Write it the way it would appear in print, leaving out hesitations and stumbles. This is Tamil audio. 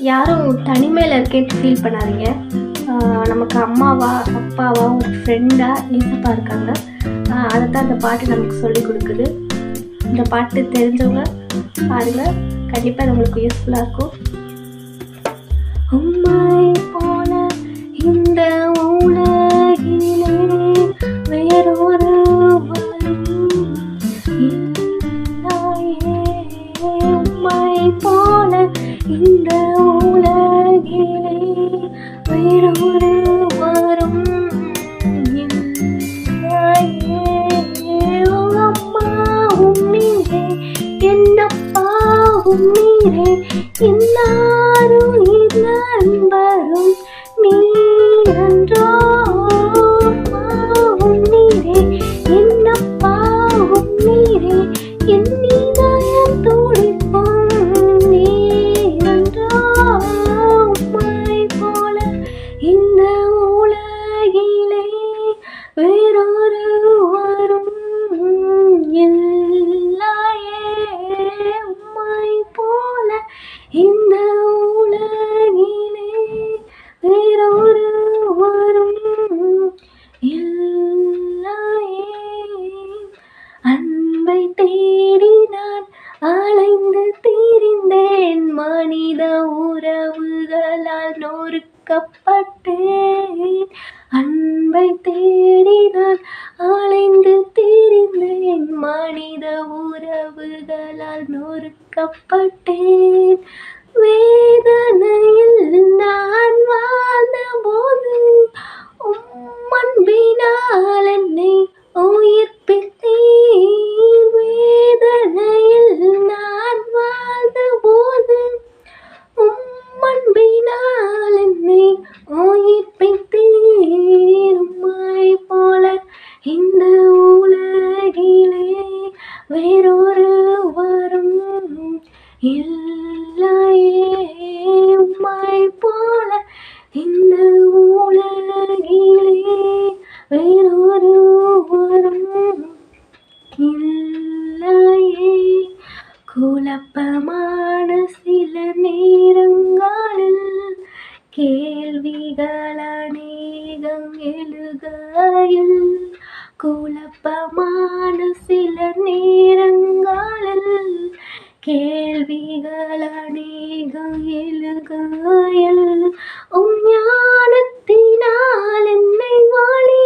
யாரும் தனிமையில் இருக்கேன்னு ஃபீல் பண்ணாதீங்க. நமக்கு அம்மாவா, அப்பாவா, ஒரு ஃப்ரெண்டா ஏசப்பா இருக்காங்க. அதைத்தான் அந்த பாட்டு நமக்கு சொல்லிக் கொடுக்குது. இந்த பாட்டு தெரிஞ்சவங்க பாருங்கள், கண்டிப்பாக அது உங்களுக்கு யூஸ்ஃபுல்லாக இருக்கும். உம்மை போல இந்த உலகிலே வேறொரு உம்மை போல இந்த உலகிலே வேறொரு வரும் அம்மாவும் நீரே, என்னப்பாவும் நீரே, இன்னாரும் நண்பரும் நீரன்றோ. அம்மாவும் நீரே, என்னப்பாவும் நீரே, என் இதயம் துடிப்பும் நீரன்றோ. உம்மை போல இந்த உலகிலே வேறொரு வரும் இல்லையே. உம்மை போல இந்த உலகிலே வேறொரு வரும் இல்லையே. அன்பை தேடி நான் அலைந்து திரிந்தேன், மனித உறவுகளால் நொறுக்கப்பட்டேன். அன்பை தேடி நான் அலைந்து திரிந்தேன், மனித உறவுகளால் நொறுக்கப்பட்டேன். வேதனையில் நான் வாழ்ந்த போது உம் அன்பினால் என்னை உயிர்ப்பித்தீர். வேதனையில் நான் வாழ்ந்த போது உம் அன்பினால் என்னை உயிர்ப்பித்தீர். உம்மை போல இந்த உலகிலே வேறொரு வரும் இல்லையே. உம்மை போல இந்த உலகிலே வேறொரு வரும் இல்லையே. குழப்பமான சில நேரங்களில் கேள்விகள் அநேகம் எழுகையில், குழப்பமான சில நேரங்களில் கேள்விகள் அநேகம் எழுகையில், உம் ஞானத்தினால் என்னை வழி